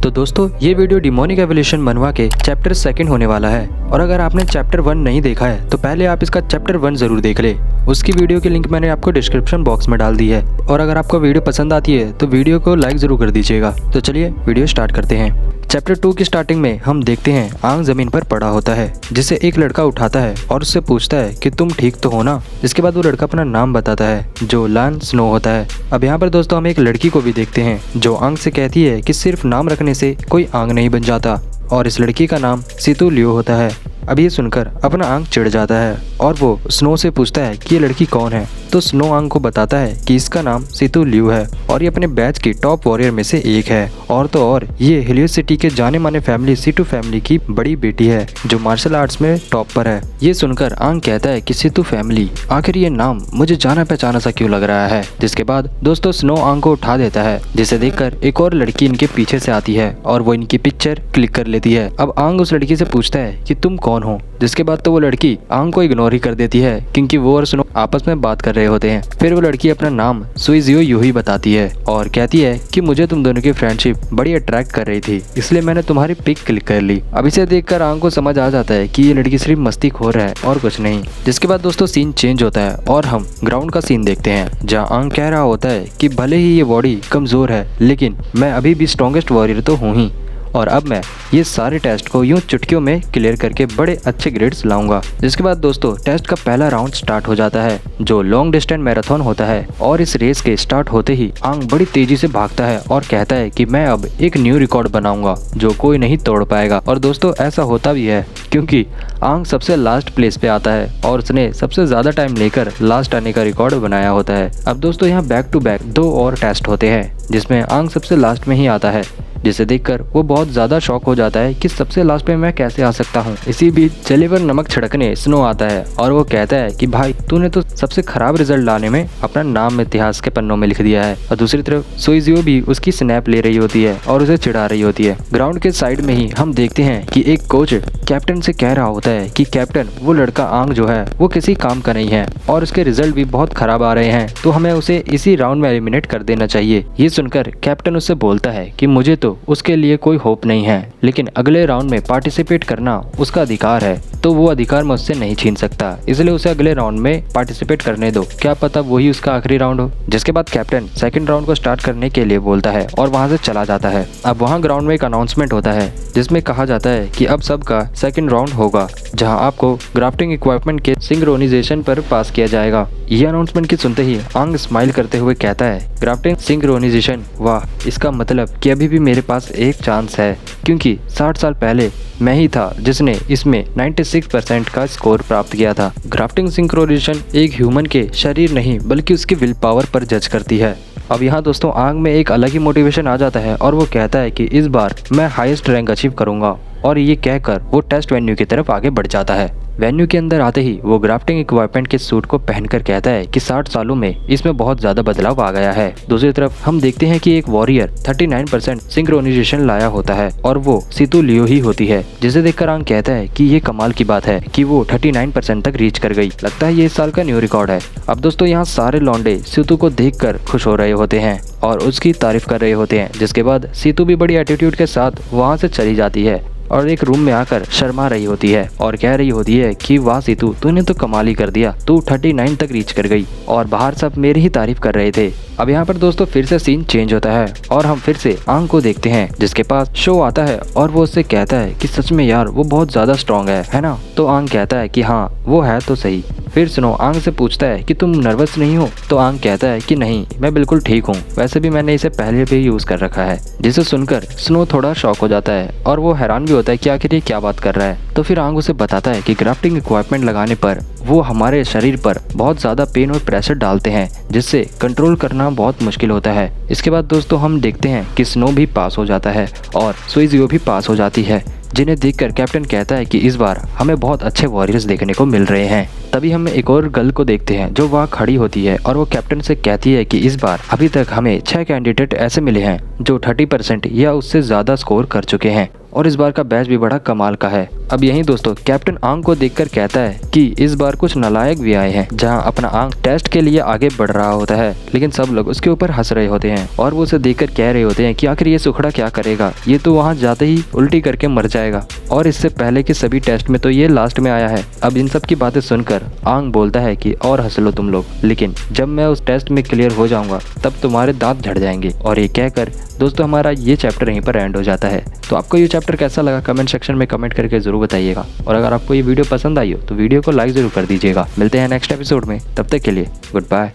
तो दोस्तों ये वीडियो डिमोनिक एवोल्यूशन मनवा के चैप्टर 2 होने वाला है और अगर आपने चैप्टर 1 नहीं देखा है तो पहले आप इसका चैप्टर 1 जरूर देख ले। उसकी वीडियो की लिंक मैंने आपको डिस्क्रिप्शन बॉक्स में डाल दी है और अगर आपको वीडियो पसंद आती है तो वीडियो को लाइक जरूर कर दीजिएगा। तो चलिए वीडियो स्टार्ट करते हैं। चैप्टर 2 की स्टार्टिंग में हम देखते हैं आंग जमीन पर पड़ा होता है जिसे एक लड़का उठाता है और उससे पूछता है कि तुम ठीक तो हो ना। इसके बाद वो लड़का अपना नाम बताता है जो लान स्नो होता है। अब यहाँ पर दोस्तों हम एक लड़की को भी देखते हैं जो आंग से कहती है कि सिर्फ नाम रखने से कोई आंग नहीं बन जाता और इस लड़की का नाम सीतू लियो होता है। अब ये सुनकर अपना आंग चिढ़ जाता है और वो स्नो से पूछता है कि ये लड़की कौन है। तो स्नो आंग को बताता है कि इसका नाम सीतू लियो है और ये अपने बैच की टॉप वॉरियर में से एक है और तो और ये हिलियो सिटी के जाने माने फैमिली सीटू फैमिली की बड़ी बेटी है जो मार्शल आर्ट्स में टॉप पर है। ये सुनकर आंग कहता है कि सीतू फैमिली, आखिर ये नाम मुझे जाना पहचाना सा क्यों लग रहा है। जिसके बाद दोस्तों स्नो आंग को उठा देता है जिसे देखकर एक और लड़की इनके पीछे से आती है और वो इनकी पिक्चर क्लिक कर लेती है। अब आंग उस लड़की से पूछता है कि तुम कौन हो। जिसके बाद तो वो लड़की आंग को इग्नोर ही कर देती है क्योंकि वो और स्नो आपस में बात कर रहे होते हैं। फिर वो लड़की अपना नाम सुइजियो यूही बताती है और कहती है कि मुझे तुम दोनों की फ्रेंडशिप बड़ी अट्रैक्ट कर रही थी इसलिए मैंने तुम्हारी पिक क्लिक कर ली। अब इसे देखकर आंग को समझ आ जाता है कि ये लड़की सिर्फ मस्तीखोर है और कुछ नहीं। जिसके बाद दोस्तों सीन चेंज होता है और हम ग्राउंड का सीन देखते हैं जहाँ आंग कह रहा होता है कि भले ही ये बॉडी कमजोर है लेकिन मैं अभी भी स्ट्रॉन्गेस्ट वॉरियर तो हूँ ही और अब मैं ये सारे टेस्ट को यूं चुटकियों में क्लियर करके बड़े अच्छे ग्रेड्स लाऊंगा। जिसके बाद दोस्तों टेस्ट का पहला राउंड स्टार्ट हो जाता है जो लॉन्ग डिस्टेंस मैराथन होता है और इस रेस के स्टार्ट होते ही आंग बड़ी तेजी से भागता है और कहता है कि मैं अब एक न्यू रिकॉर्ड बनाऊंगा जो कोई नहीं तोड़ पाएगा। और दोस्तों ऐसा होता भी है क्योंकि आंग सबसे लास्ट प्लेस पे आता है और उसने सबसे ज्यादा टाइम लेकर लास्ट आने का रिकॉर्ड बनाया होता है। अब दोस्तों यहाँ बैक टू बैक 2 और टेस्ट होते हैं जिसमें आंग सबसे लास्ट में ही आता है जिसे देखकर वो बहुत ज्यादा शॉक हो जाता है कि सबसे लास्ट में मैं कैसे आ सकता हूँ। इसी बीच चेले पर नमक छिड़कने स्नो आता है और वो कहता है कि भाई तूने तो सबसे खराब रिजल्ट लाने में अपना नाम इतिहास के पन्नों में लिख दिया है। और दूसरी तरफ सुइजियो भी उसकी स्नैप ले रही होती है और उसे चिढ़ा रही होती है। ग्राउंड के साइड में ही हम देखते हैं कि एक कोच कैप्टन से कह रहा होता है कि कैप्टन वो लड़का आंग जो है वो किसी काम का नहीं है और उसके रिजल्ट भी बहुत खराब आ रहे हैं तो हमें उसे इसी राउंड में एलिमिनेट कर देना चाहिए। ये सुनकर कैप्टन उससे बोलता है कि मुझे तो उसके लिए कोई होप नहीं है लेकिन अगले राउंड में पार्टिसिपेट करना उसका अधिकार है तो वो अधिकार मैं उससे नहीं छीन सकता इसलिए उसे अगले राउंड में पार्टिसिपेट करने दो, क्या पता वही उसका आखिरी राउंड हो। जिसके बाद कैप्टन सेकंड राउंड को स्टार्ट करने के लिए बोलता है और वहां से चला जाता है। अब वहां ग्राउंड में एक अनाउंसमेंट होता है जिसमें कहा जाता है कि अब सबका सेकंड राउंड होगा जहां आपको ग्राफ्टिंग इक्विपमेंट के सिंक्रोनाइजेशन पर पास किया जाएगा। यह अनाउंसमेंट की सुनते ही आंग स्माइल करते हुए कहता है ग्राफ्टिंग सिंक्रोनाइजेशन, वाह, इसका मतलब कि अभी भी मेरे पास एक चांस है क्योंकि 60 साल पहले मैं ही था जिसने इसमें 96% का स्कोर प्राप्त किया था। ग्राफ्टिंग सिंक्रोनाइजेशन एक ह्यूमन के शरीर नहीं बल्कि उसकी विल पावर पर जज करती है। अब यहाँ दोस्तों आंग में एक अलग ही मोटिवेशन आ जाता है और वो कहता है कि इस बार मैं हाईएस्ट रैंक अचीव करूंगा और ये कहकर वो टेस्ट वेन्यू की तरफ आगे बढ़ जाता है। वेन्यू के अंदर आते ही वो ग्राफ्टिंग इक्विपमेंट के सूट को पहनकर कहता है कि 60 सालों में इसमें बहुत ज्यादा बदलाव आ गया है। दूसरी तरफ हम देखते हैं कि एक वॉरियर 39% सिंक्रोनाइजेशन लाया होता है और वो सीतू लियो ही होती है जिसे देखकर आंग कहता है कि ये कमाल की बात है कि वो 39% तक रीच कर गई, लगता है ये इस साल का न्यू रिकॉर्ड है। अब दोस्तों यहाँ सारे लौंडे सीतू को देखकर खुश हो रहे होते हैं और उसकी तारीफ कर रहे होते हैं। जिसके बाद सीतू भी बड़ी एटीट्यूड के साथ वहाँ से चली जाती है और एक रूम में आकर शर्मा रही होती है और कह रही होती है कि वाह सीतू, तूने तो कमाल ही कर दिया, तू 39 तक रीच कर गई। और बाहर सब मेरी ही तारीफ कर रहे थे। अब यहाँ पर दोस्तों फिर से सीन चेंज होता है और हम फिर से आंग को देखते हैं जिसके पास शो आता है और वो उससे कहता है कि सच में यार वो बहुत ज्यादा स्ट्रॉन्ग है ना। तो आंग कहता है कि हाँ वो है तो सही। फिर स्नो आंग से पूछता है कि तुम नर्वस नहीं हो। तो आंग कहता है कि नहीं, मैं बिल्कुल ठीक हूँ, वैसे भी मैंने इसे पहले भी यूज कर रखा है। जिसे सुनकर स्नो थोड़ा शॉक हो जाता है और वो हैरान भी होता है कि आखिर ये क्या बात कर रहा है। तो फिर आंग उसे बताता है कि ग्राफ्टिंग इक्विपमेंट लगाने पर वो हमारे शरीर पर बहुत ज्यादा पेन और प्रेशर डालते हैं जिससे कंट्रोल करना बहुत मुश्किल होता है। इसके बाद दोस्तों हम देखते हैं कि स्नो भी पास हो जाता है और सुइजियो भी पास हो जाती है जिन्हें देखकर कैप्टन कहता है कि इस बार हमें बहुत अच्छे वॉरियर्स देखने को मिल रहे हैं। तभी हम एक और गर्ल को देखते हैं जो वहाँ खड़ी होती है और वो कैप्टन से कहती है कि इस बार अभी तक हमें 6 कैंडिडेट ऐसे मिले हैं जो 30% या उससे ज्यादा स्कोर कर चुके हैं और इस बार का बैच भी बड़ा कमाल का है। अब यही दोस्तों कैप्टन आंग को देखकर कहता है कि इस बार कुछ नालायक भी आए हैं, जहां अपना आंग टेस्ट के लिए आगे बढ़ रहा होता है, लेकिन सब लोग उसके ऊपर हंस रहे होते हैं और वो उसे देखकर कह रहे होते हैं कि आखिर ये सुखड़ा क्या करेगा, ये तो वहां जाते ही उल्टी करके मर जाएगा और इससे पहले के सभी टेस्ट में तो ये लास्ट में आया है। अब इन सब की बातें सुनकर आंग बोलता है कि और हंस लो तुम लोग, लेकिन जब मैं उस टेस्ट में क्लियर हो जाऊंगा तब तुम्हारे दांत झड़ जाएंगे। और ये कहकर दोस्तों हमारा ये चैप्टर यहीं पर एंड हो जाता है। तो आपको ये चैप्टर कैसा लगा कमेंट सेक्शन में कमेंट करके जरूर बताइएगा, और अगर आपको ये वीडियो पसंद आई हो तो वीडियो को लाइक जरूर कर दीजिएगा। मिलते हैं नेक्स्ट एपिसोड में, तब तक के लिए गुड बाय।